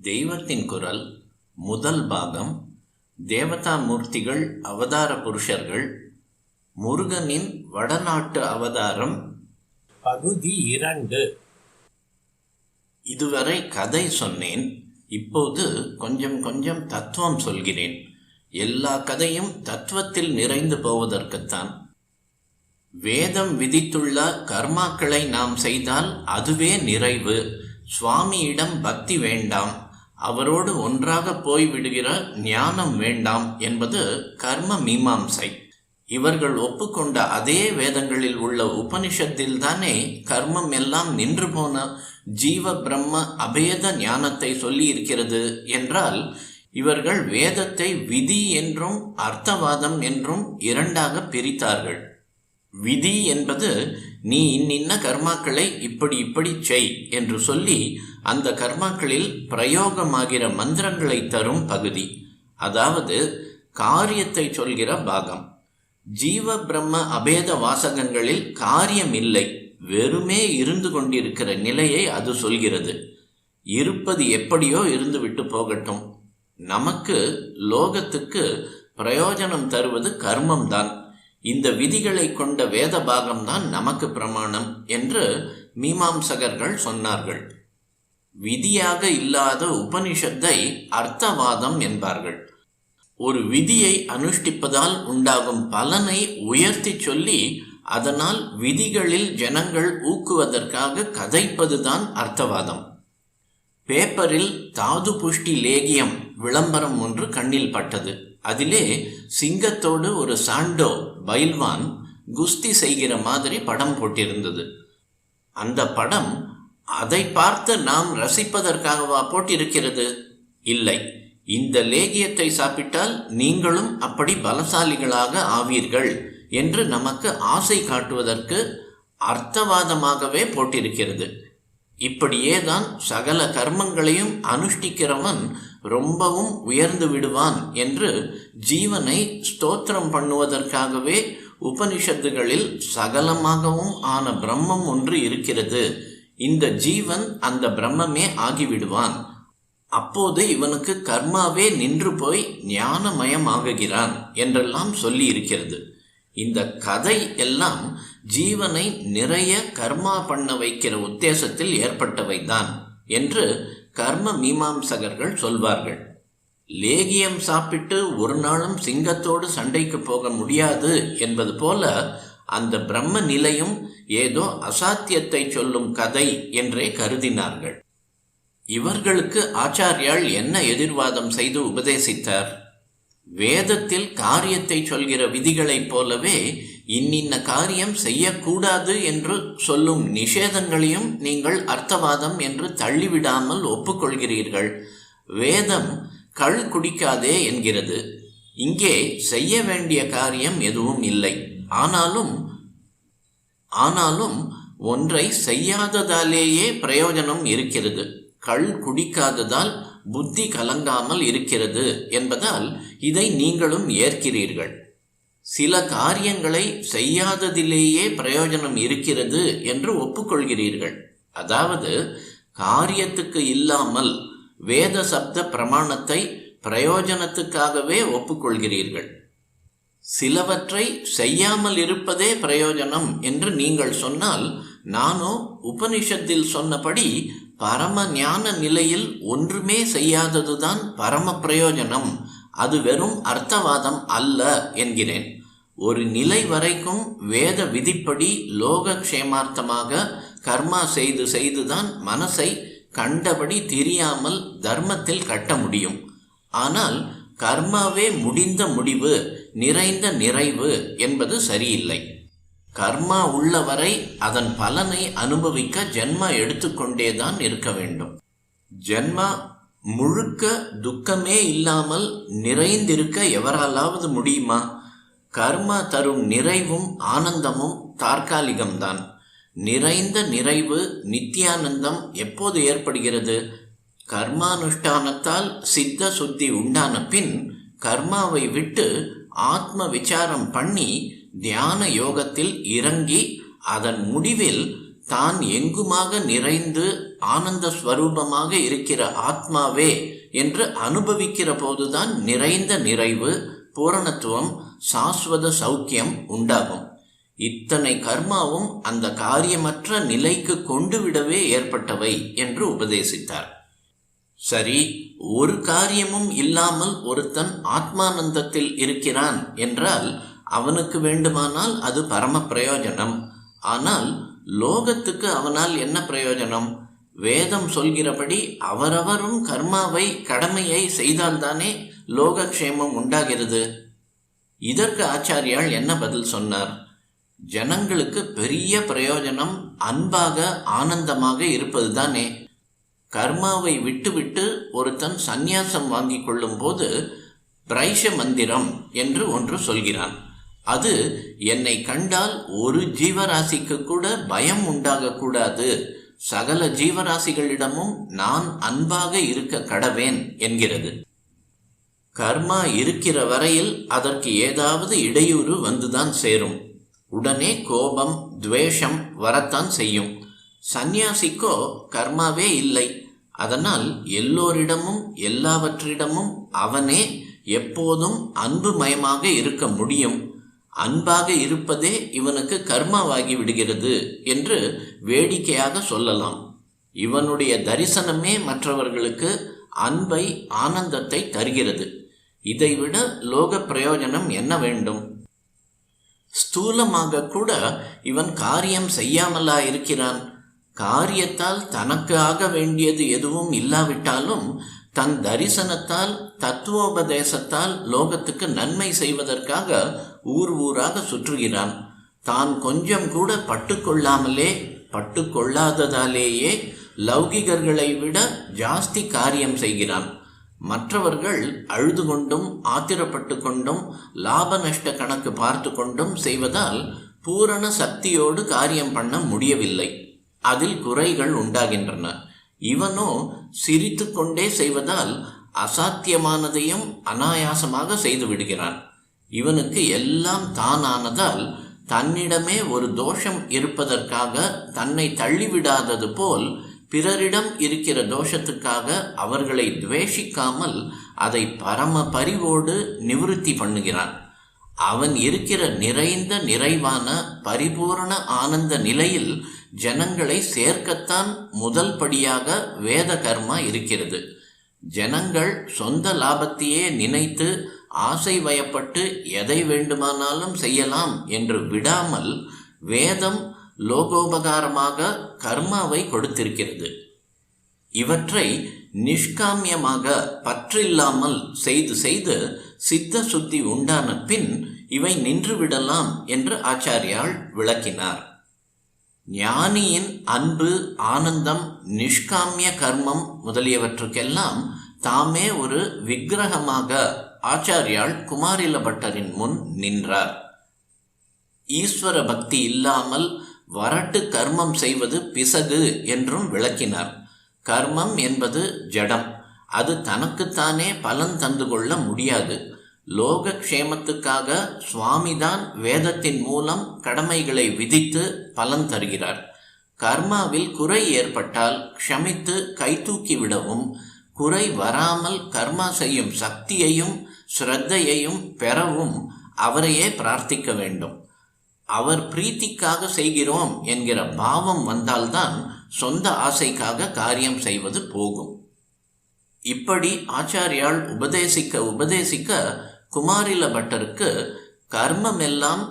தெய்வத்தின் குரல் முதல் பாகம். தேவதா மூர்த்திகள் அவதார புருஷர்கள். முருகனின் வடநாட்டு அவதாரம் பகுதி 2. இதுவரை கதை சொன்னேன். இப்போது கொஞ்சம் கொஞ்சம் தத்துவம் சொல்கிறேன். எல்லா கதையும் தத்துவத்தில் நிறைந்து போவதற்குத்தான். வேதம் விதித்துள்ள கர்மாக்களை நாம் செய்தால் அதுவே நிறைவு. சுவாமியிடம் பக்தி வேண்டாம், அவரோடு ஒன்றாக போய்விடுகிற ஞானம் வேண்டாம் என்பது கர்ம மீமாம்சை. இவர்கள் ஒப்புக்கொண்ட அதே வேதங்களில் உள்ள உபனிஷத்தில் தானே கர்மம் எல்லாம் நின்று போன ஜீவ பிரம்ம அபேத ஞானத்தை சொல்லி இருக்கிறது என்றால், இவர்கள் வேதத்தை விதி என்றும் அர்த்தவாதம் என்றும் இரண்டாக பிரித்தார்கள். விதி என்பது நீ இன்னின்ன கர்மாக்களை இப்படி இப்படி செய் என்று சொல்லி அந்த கர்மாக்களில் பிரயோகமாகிற மந்திரங்களை தரும் பகுதி, அதாவது காரியத்தை சொல்கிற பாகம். ஜீவ பிரம்ம அபேத வாசகங்களில் காரியம் இல்லை, வெறுமே இருந்து கொண்டிருக்கிற நிலையை அது சொல்கிறது. இருப்பது எப்படியோ இருந்து விட்டு போகட்டும், நமக்கு லோகத்துக்கு பிரயோஜனம் தருவது கர்மம்தான். இந்த விதிகளை கொண்ட வேத பாகம்தான் நமக்கு பிரமாணம் என்று மீமாம்சகர்கள் சொன்னார்கள். விதியாக இல்லாத உபனிஷத்தை அர்த்தவாதம் என்பார்கள். ஒரு விதியை அனுஷ்டிப்பதால் உண்டாகும் பலனை உயர்த்தி சொல்லி அதனால் விதிகளில் ஜனங்கள் ஊக்குவதற்காக கதைப்பதுதான் அர்த்தவாதம். பேப்பரில் தாது புஷ்டி லேகியம் விளம்பரம் ஒன்று கண்ணில் பட்டது. அதிலே சிங்கத்தோடு ஒரு சாண்டோ பைல்வான் குஸ்தி செய்கிற மாதிரி படம் போட்டிருந்தது. அந்த படம் அதை பார்த்து நாம் ரசிப்பதற்காகவா போட்டிருக்கிறது? இல்லை, இந்த லேகியத்தை சாப்பிட்டால் நீங்களும் அப்படி பலசாலிகளாக ஆவீர்கள் என்று நமக்கு ஆசை காட்டுவதற்கு அர்த்தவாதமாகவே போட்டிருக்கிறது. இப்படியே தான் சகல கர்மங்களையும் அனுஷ்டிக்கிறவன் ரொம்பவும் உயர்ந்து விடுவான் என்று ஜீவனை ஸ்தோத்திரம் பண்ணுவதற்காகவே உபனிஷத்துகளில் சகலமாகவும் ஆன பிரம்மம் ஒன்று இருக்கிறது. இந்த ஜீவன் அந்த பிரம்மமே ஆகிவிடுவான். அப்போது இவனுக்கு கர்மாவே நின்று போய் ஞானமயமாகுகிறான் என்றெல்லாம் சொல்லி இருக்கிறது. இந்த கதை எல்லாம் ஜீவனை நிறைய கர்மா பண்ண வைக்கிற உத்தேசத்தில் ஏற்பட்டவைதான் என்று கர்ம மீமாம்சகர்கள் சொல்வார்கள். லேகியம் சாப்பிட்டு ஒரு நாளும் சிங்கத்தோடு சண்டைக்கு போக முடியாது என்பது போல அந்த பிரம்ம நிலையும் ஏதோ அசாத்தியத்தை சொல்லும் கதை என்றே கருதினார்கள். இவர்களுக்கு ஆச்சாரியால் என்ன எதிர்வாதம் செய்து உபதேசித்தார்? வேதத்தில் காரியத்தை சொல்கிற விதிகளைப் போலவே இன்னின்ன காரியம் செய்யக்கூடாது என்று சொல்லும் நிஷேதங்களையும் நீங்கள் அர்த்தவாதம் என்று தள்ளிவிடாமல் ஒப்புக்கொள்கிறீர்கள். வேதம் கள் குடிக்காதே என்கிறது. இங்கே செய்ய வேண்டிய காரியம் எதுவும் இல்லை. ஆனாலும் ஒன்றை செய்யாததாலேயே பிரயோஜனம் இருக்கிறது. கள் குடிக்காததால் புத்தி கலங்காமல் இருக்கிறது என்பதால் இதை நீங்களும் ஏற்கிறீர்கள். சில காரியங்களை செய்யாததிலேயே பிரயோஜனம் இருக்கிறது என்று ஒப்புக்கொள்கிறீர்கள். அதாவது காரியத்துக்கு இல்லாமல் வேத சப்த பிரமாணத்தை பிரயோஜனத்துக்காகவே ஒப்புக்கொள்கிறீர்கள். சிலவற்றை செய்யாமல் இருப்பதே பிரயோஜனம் என்று நீங்கள் சொன்னால், நானோ உபனிஷத்தில் சொன்னபடி பரம ஞான நிலையில் ஒன்றுமே செய்யாததுதான் பரம பிரயோஜனம், அது வெறும் அர்த்தவாதம் அல்ல என்கிறேன். ஒரு நிலை வரைக்கும் வேத விதிப்படி லோக க்ஷேமார்த்தமாக கர்மா செய்து செய்துதான் மனசை கண்டபடி தெரியாமல் தர்மத்தில் கட்ட முடியும். ஆனால் கர்மாவே முடிந்த முடிவு, நிறைந்த நிறைவு என்பது சரியில்லை. கர்மா உள்ளவரை அதன் பலனை அனுபவிக்க ஜென்மா எடுத்துக்கொண்டேதான் இருக்க வேண்டும். ஜென்மா முழுக்க துக்கமே இல்லாமல் நிறைந்திருக்க எவராலாவது முடியுமா? கர்மா தரும் நிறைவும் ஆனந்தமும் தற்காலிகம்தான். நிறைந்த நிறைவு நித்தியானந்தம் எப்போது ஏற்படுகிறது? கர்மானுஷ்டானத்தால் சித்த சுத்தி உண்டான பின் கர்மாவை விட்டு ஆத்ம விசாரம் பண்ணி தியான யோகத்தில் இறங்கி அதன் முடிவில் தான் எங்குமாக நிறைந்து ஆனந்த ஸ்வரூபமாக இருக்கிற ஆத்மாவே என்று அனுபவிக்கிற போதுதான் நிறைந்த நிறைவு, பூரணத்துவம், சாஸ்வத சௌக்கியம் உண்டாகும். இத்தனை கர்மாவும் அந்த காரியமற்ற நிலைக்கு கொண்டு விடவே ஏற்பட்டவை என்று உபதேசித்தார். சரி, ஒரு காரியமும் இல்லாமல் ஒருத்தன் ஆத்மானந்தத்தில் இருக்கிறான் என்றால் அவனுக்கு வேண்டுமானால் அது பரம பிரயோஜனம். ஆனால் லோகத்துக்கு அவனால் என்ன பிரயோஜனம்? வேதம் சொல்கிறபடி அவரவரும் கர்மாவை, கடமையை செய்தால்தானே லோகக்ஷேமம் உண்டாகிறது. இதற்கு ஆச்சாரியால் என்ன பதில் சொன்னார்? ஜனங்களுக்கு பெரிய பிரயோஜனம் அன்பாக ஆனந்தமாக இருப்பதுதானே. கர்மாவை விட்டுவிட்டு ஒருத்தன் சந்நியாசம் வாங்கி கொள்ளும் போது பிரைஷ மந்திரம் என்று ஒன்று சொல்கிறான். அது என்னை கண்டால் ஒரு ஜீவராசிக்கு கூட பயம் உண்டாகக்கூடாது, சகல ஜீவராசிகளிடமும் நான் அன்பாக இருக்க கடவேன் என்கிறது. கர்மா இருக்கிற வரையில் அதற்கு ஏதாவது இடையூறு வந்துதான் சேரும். உடனே கோபம், துவேஷம் வரத்தான் செய்யும். சந்நியாசிக்கோ கர்மாவே இல்லை. அதனால் எல்லோரிடமும் எல்லாவற்றிடமும் அவனே எப்போதும் அன்புமயமாக இருக்க முடியும். அன்பாக இருப்பதே இவனுக்கு கர்மாவாகி விடுகிறது என்று வேடிக்கையாக சொல்லலாம். இவனுடைய தரிசனமே மற்றவர்களுக்கு அன்பை, ஆனந்தத்தை தருகிறது. இதைவிட லோக பிரயோஜனம் என்ன வேண்டும்? ஸ்தூலமாக கூட இவன் காரியம் செய்யாமலா இருக்கிறான். காரியத்தால் தனக்கு ஆக வேண்டியது எதுவும் இல்லாவிட்டாலும் தன் தரிசனத்தால், தத்துவோபதேசத்தால் லோகத்துக்கு நன்மை செய்வதற்காக ஊர் ஊராக சுற்றுகிறான். தான் கொஞ்சம் கூட பட்டுக்கொள்ளாமலே, பட்டுக்கொள்ளாததாலேயே லௌகிகர்களை விட ஜாஸ்தி காரியம் செய்கிறான். மற்றவர்கள் அழுது கொண்டும் ஆத்திரப்பட்டு கொண்டும் லாப நஷ்ட கணக்கு பார்த்து கொண்டும் செய்வதால் பூரண சக்தியோடு காரியம் பண்ண முடியவில்லை. அதில் குறைகள் உண்டாகின்றன. இவனோ சிரித்து கொண்டே செய்வதால் அசாத்தியமானதையும் அனாயாசமாக செய்து விடுகிறான். இவனுக்கு எல்லாம் தானானதால் தன்னிடமே ஒரு தோஷம் இருப்பதற்காக தன்னை தள்ளிவிடாதது போல் பிறரிடம் இருக்கிற தோஷத்துக்காக அவர்களை துவேஷிக்காமல் அதை பரம பரிவோடு நிவிருத்தி பண்ணுகிறான். அவன் இருக்கிற நிறைந்த நிறைவான பரிபூரண ஆனந்த நிலையில் ஜனங்களை சேர்க்கத்தான் முதல் படியாக வேத கர்மா இருக்கிறது. ஜனங்கள் சொந்த லாபத்தையே நினைத்து ஆசை வயப்பட்டு எதை வேண்டுமானாலும் செய்யலாம் என்று விடாமல் வேதம் லோகோபகாரமாக கர்மாவை கொடுத்திருக்கிறது. இவற்றை நிஷ்காமியமாக பற்றில்லாமல் செய்து செய்து சித்த சுத்தி உண்டான பின் இவை நின்றுவிடலாம் என்று ஆச்சாரியால் விளக்கினார். ஞானியின் அன்பு, ஆனந்தம், நிஷ்காமிய கர்மம் முதலியவற்றுக்கெல்லாம் தாமே ஒரு விக்கிரகமாக ஆச்சாரியால் குமாரில பட்டரின் முன் நின்றார். ஈஸ்வர பக்தி இல்லாமல் வரட்டு கர்மம் செய்வது பிசகு என்றும் விளக்கினார். கர்மம் என்பது ஜடம். அது தனக்குத்தானே பலன் தந்து கொள்ள முடியாது. லோகக்ஷேமத்துக்காக சுவாமிதான் வேதத்தின் மூலம் கடமைகளை விதித்து பலன் தருகிறார். கர்மாவில் குறை ஏற்பட்டால் க்ஷமித்து கைதூக்கி விடவும், குறை வராமல் கர்மா செய்யும் சக்தியையும் ஸ்ரத்தையையும் பெறவும் அவரையே பிரார்த்திக்க வேண்டும். அவர் பிரீத்திக்காக செய்கிறோம் என்கிற பாவம் வந்தால்தான் சொந்த ஆசைக்காக காரியம் செய்வது போகும். இப்படி ஆச்சாரியால் உபதேசிக்க குமாரில பட்டருக்கு கர்மமெல்லாம்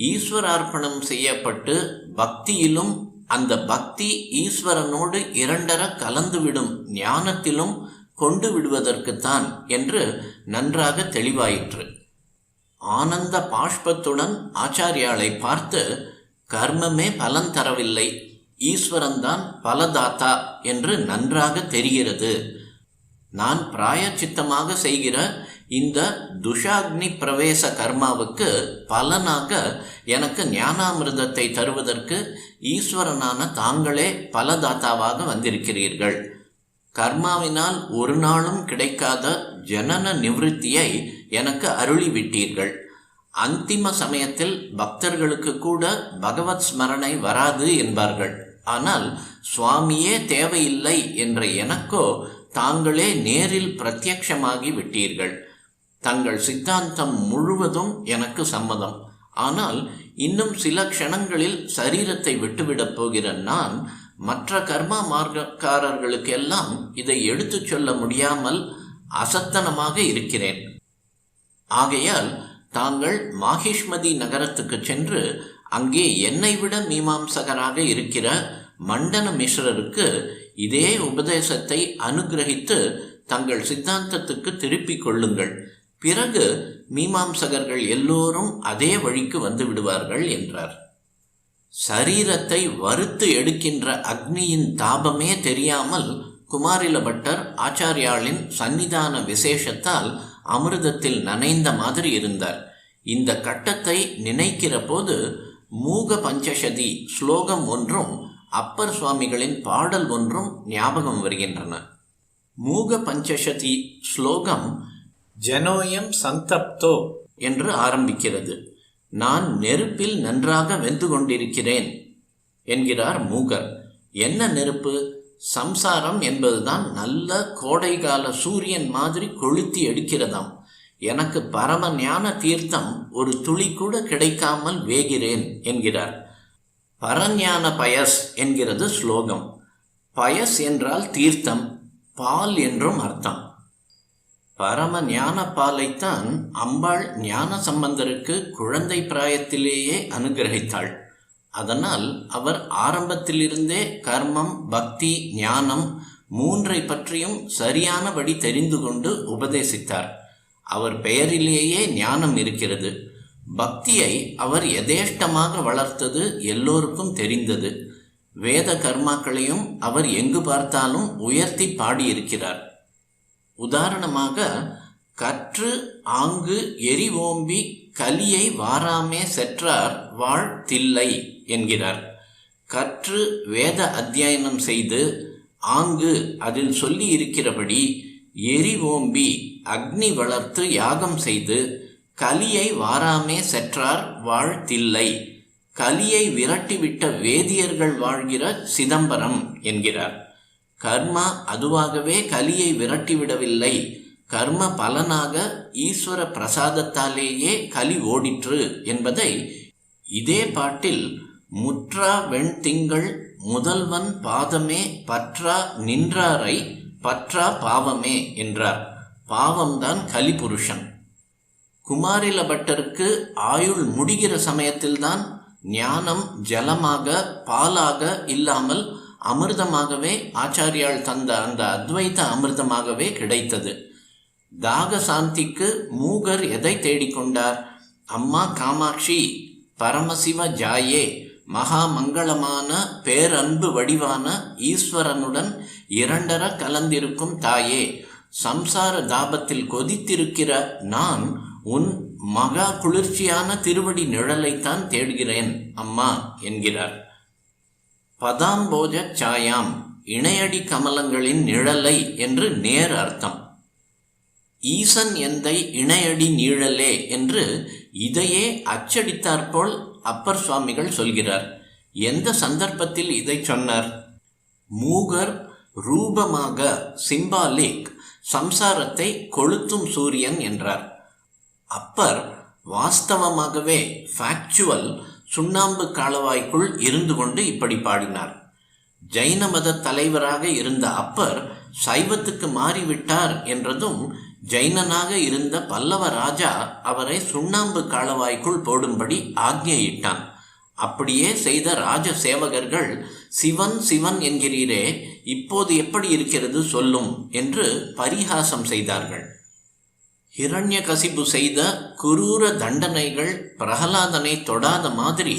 ஈஸ்வரார்ப்பணம் செய்யப்பட்டு பக்தியிலும் அந்த பக்தி ஈஸ்வரனோடு இரண்டர கலந்துவிடும் ஞானத்திலும் கொண்டு விடுவதற்குத்தான் என்று நன்றாக தெளிவாயிற்று. ஆனந்த பாஷ்பத்துடன் ஆச்சாரியாலை பார்த்து, கர்மமே பலன் தரவில்லை, ஈஸ்வரன்தான் பலதாத்தா என்று நன்றாக தெரிகிறது. நான் பிராயச்சித்தமாக செய்கிற இந்த துஷாக்னி பிரவேச கர்மாவுக்கு பலனாக எனக்கு ஞானாமிர்தத்தை தருவதற்கு ஈஸ்வரனான தாங்களே பலதாத்தாவாக வந்திருக்கிறீர்கள். கர்மாவினால் ஒரு நாளும் கிடைக்காத ஜனன நிவிருத்தியை எனக்கு அருளிவிட்டீர்கள். அந்திம சமயத்தில் பக்தர்களுக்கு கூட பகவத் ஸ்மரணை வராது என்பார்கள். ஆனால் சுவாமியே தேவையில்லை என்ற எனக்கோ தாங்களே நேரில் பிரத்யட்சமாகி விட்டீர்கள். தங்கள் சித்தாந்தம் முழுவதும் எனக்கு சம்மதம். ஆனால் இன்னும் சில க்ஷணங்களில் சரீரத்தை விட்டுவிடப் போகிற நான் மற்ற கர்மா மார்க்கக்காரர்களுக்கெல்லாம் இதை எடுத்துச் சொல்ல முடியாமல் அசத்தனமாக இருக்கிறேன். ஆகையால் தாங்கள் மாஹிஷ்மதி நகரத்துக்கு சென்று அங்கே என்னை விட மீமாம்சகராக இருக்கிற மண்டன மிஸ்ரருக்கு இதே உபதேசத்தை அனுகிரகித்து தங்கள் சித்தாந்தத்துக்கு திருப்பிக் கொள்ளுங்கள். பிறகு மீமாம்சகர்கள் எல்லோரும் அதே வழிக்கு வந்து விடுவார்கள் என்றார். சரீரத்தை வறுத்து எடுக்கின்ற அக்னியின் தாபமே தெரியாமல் குமாரில பட்டர் ஆச்சாரியாளின் சந்நிதான விசேஷத்தால் அமிர்தத்தில் நனைந்த மாதிரி இருந்தார். இந்த கட்டத்தை நினைக்கிற போது மூக பஞ்சசதி ஸ்லோகம் ஒன்றும் அப்பர் சுவாமிகளின் பாடல் ஒன்றும் ஞாபகம் வருகின்றன. மூக பஞ்சசதி ஸ்லோகம் ஜனோயம் சந்தப்தோ என்று ஆரம்பிக்கிறது. நான் நெருப்பில் நன்றாக வெந்து கொண்டிருக்கிறேன் என்கிறார் மூகர். என்ன நெருப்பு? சம்சாரம் என்பதுதான் நல்ல கோடைகால சூரியன் மாதிரி கொளுத்தி எடுக்கிறதாம். எனக்கு பரம ஞான தீர்த்தம் ஒரு துளி கூட கிடைக்காமல் வேகிறேன் என்கிறார். பரஞான பயஸ் என்கிறது ஸ்லோகம். பயஸ் என்றால் தீர்த்தம், பால் என்றும் அர்த்தம். பரம ஞான பாலைத்தான் அம்பாள் ஞான சம்பந்தருக்கு குழந்தை பிராயத்திலேயே அனுகிரகித்தாள். அதனால் அவர் ஆரம்பத்திலிருந்தே கர்மம், பக்தி, ஞானம் மூன்றை பற்றியும் சரியானபடி தெரிந்து கொண்டு உபதேசித்தார். அவர் பெயரிலேயே ஞானம் இருக்கிறது. பக்தியை அவர் யதேஷ்டமாக வளர்த்தது எல்லோருக்கும் தெரிந்தது. வேத கர்மாக்களையும் அவர் எங்கு பார்த்தாலும் உயர்த்தி பாடியிருக்கிறார். உதாரணமாக, கற்று ஆங்கு எரிவோம்பி கலியை வாராமே செற்றார் வாழ் தில்லை என்கிறார். கற்று வேத அத்தியனம் செய்து ஆங்கு அதில் சொல்லி இருக்கிறபடி எரிவோம்பி அக்னி வளர்த்து யாகம் செய்து கலியை வாராமே செற்றார் வாழ் தில்லை, கலியை விரட்டிவிட்ட வேதியர்கள் வாழ்கிற சிதம்பரம் என்கிறார். கர்மா அதுவாகவே கலியை விரட்டிவிடவில்லை. கர்ம பலனாக ஈஸ்வர பிரசாதத்தாலேயே கலி ஓடிற்று என்பதை இதே பாட்டில் முற்றா வெண்திங்கள் முதல்வன் பாதமே பற்றா நின்றாரை பற்றா பாவமே என்றார். பாவம்தான் கலிபுருஷன். குமாரில பட்டருக்கு ஆயுள் முடிகிற சமயத்தில்தான் ஞானம் ஜலமாக பாலாக இல்லாமல் அமிர்தமாகவே ஆச்சாரியால் தந்த அந்த அத்வைத அமிர்தமாகவே கிடைத்தது. தாக சாந்திக்கு மூகர் எதை தேடிக்கொண்டார்? அம்மா காமாட்சி, பரமசிவ ஜாயே, மகா மங்களமான பேரன்பு வடிவான ஈஸ்வரனுடன் இரண்டர கலந்திருக்கும் தாயே, சம்சார தாபத்தில் கொதித்திருக்கிற நான் உன் மகா குளிர்ச்சியான திருவடி நிழலைத்தான் தேடுகிறேன் அம்மா என்கிறார். பதாம்போஜ சாயாம், இணையடி கமலங்களின் நிழலை என்று நேர் அர்த்தம். ஈசன் எந்தை இணையடி நீழலே என்று இதையே அச்சடித்தாற்போல் அப்பர் சுவாமிகள் சொல்கிறார். எந்த சந்தர்ப்பத்தில் இதை சொன்னார்? மூகர் ரூபமாக சிம்பாலிக் சம்சாரத்தை கொளுத்தும் சூரியன் என்றார். அப்பர் வாஸ்தவமாகவே ஃபேக்சுவல் சுண்ணாம்பு காலவாய்க்குள் இருந்து கொண்டு இப்படி பாடினார். ஜைன மத தலைவராக இருந்த அப்பர் சைவத்துக்கு மாறிவிட்டார் என்றதும் ஜைனனாக இருந்த பல்லவ ராஜா அவரை சுண்ணாம்பு காலவாய்க்குள் போடும்படி ஆக்ஞையிட்டான். அப்படியே செய்த ராஜ சேவகர்கள், சிவன் சிவன் என்கிறீரே, இப்போது எப்படி இருக்கிறது சொல்லும் என்று பரிகாசம் செய்தார்கள். ஹிரண்யகசிபு செய்த குரூர தண்டனைகள் பிரகலாதனை தொடாத மாதிரி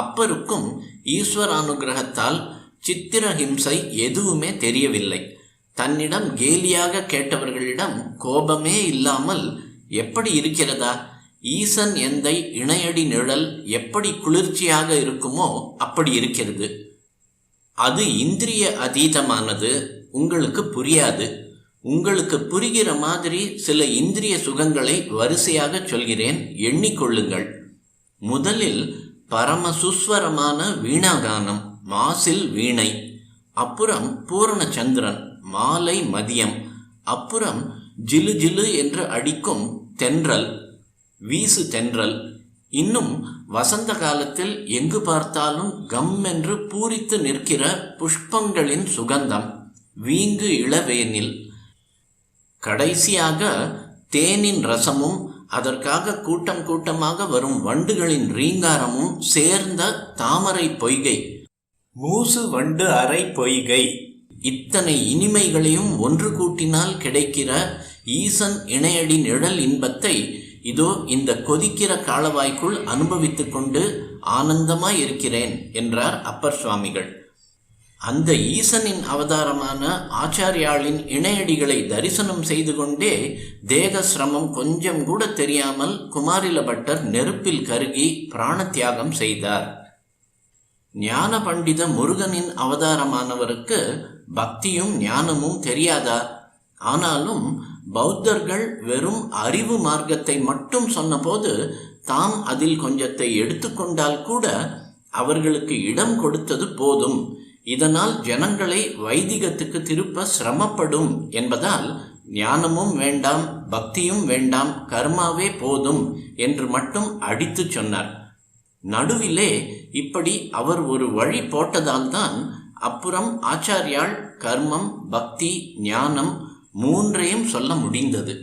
அப்பருக்கும் ஈஸ்வரானுகிரகத்தால் சித்திரஹிம்சை எதுவுமே தெரியவில்லை. தன்னிடம் கேலியாக கேட்டவர்களிடம் கோபமே இல்லாமல் எப்படி இருக்கிறதா? ஈசன் எந்தை இணையடி நிழல் எப்படி குளிர்ச்சியாக இருக்குமோ அப்படி இருக்கிறது. அது இந்திரிய அதீதமானது, உங்களுக்கு புரியாது. உங்களுக்கு புரிகிற மாதிரி சில இந்திரிய சுகங்களை வரிசையாக சொல்கிறேன், எண்ணிக்கொள்ளுங்கள். முதலில் பரமசுஸ்வரமான வீணாகானம், மாசில் வீணை, அப்புறம் பூரணச்சந்திரன் மாலை மதியம், அப்புறம் ஜிலு ஜிலு என்று அடிக்கும் தென்றல், வீசு தென்றல், இன்னும் வசந்த காலத்தில் எங்கு பார்த்தாலும் கம் என்று பூரித்து நிற்கிற புஷ்பங்களின் சுகந்தம், வீங்கு இளவேனில், கடைசியாக தேனின் ரசமும் அதற்காக கூட்டம் கூட்டமாக வரும் வண்டுகளின் ரீங்காரமும் சேர்ந்த தாமரை பொய்கை, மூசு வண்டு அரை பொய்கை. இத்தனை இனிமைகளையும் ஒன்று கூட்டினால் கிடைக்கிற ஈசன் இணையடி நிழல் இன்பத்தை இதோ இந்த கொதிக்கிற காலவாய்க்குள் அனுபவித்துக் கொண்டு ஆனந்தமாய் இருக்கிறேன் என்றார் அப்பர் சுவாமிகள். அந்த ஈசனின் அவதாரமான ஆச்சாரியாளின் இணையடிகளை தரிசனம் செய்து கொண்டே தேக சிரமம் கொஞ்சம் கூட தெரியாமல் குமாரில பட்டர் நெருப்பில் கருகி பிராண தியாகம் செய்தார். ஞான பண்டித முருகனின் அவதாரமானவருக்கு பக்தியும் ஞானமும் தெரியாதா? ஆனாலும் பௌத்தர்கள் வெறும் அறிவு மார்க்கத்தை மட்டும் சொன்னபோது தாம் அதில் கொஞ்சத்தை எடுத்துக்கொண்டால் கூட அவர்களுக்கு இடம் கொடுத்தது போதும், இதனால் ஜனங்களை வைதிகத்துக்கு திருப்ப சிரமப்படும் என்பதால் ஞானமும் வேண்டாம், பக்தியும் வேண்டாம், கர்மாவே போதும் என்று மட்டும் அடித்து சொன்னார். நடுவிலே இப்படி அவர் ஒரு வழி போட்டதால்தான் அப்புறம் ஆச்சாரியால் கர்மம், பக்தி, ஞானம் மூன்றையும் சொல்ல முடிந்தது.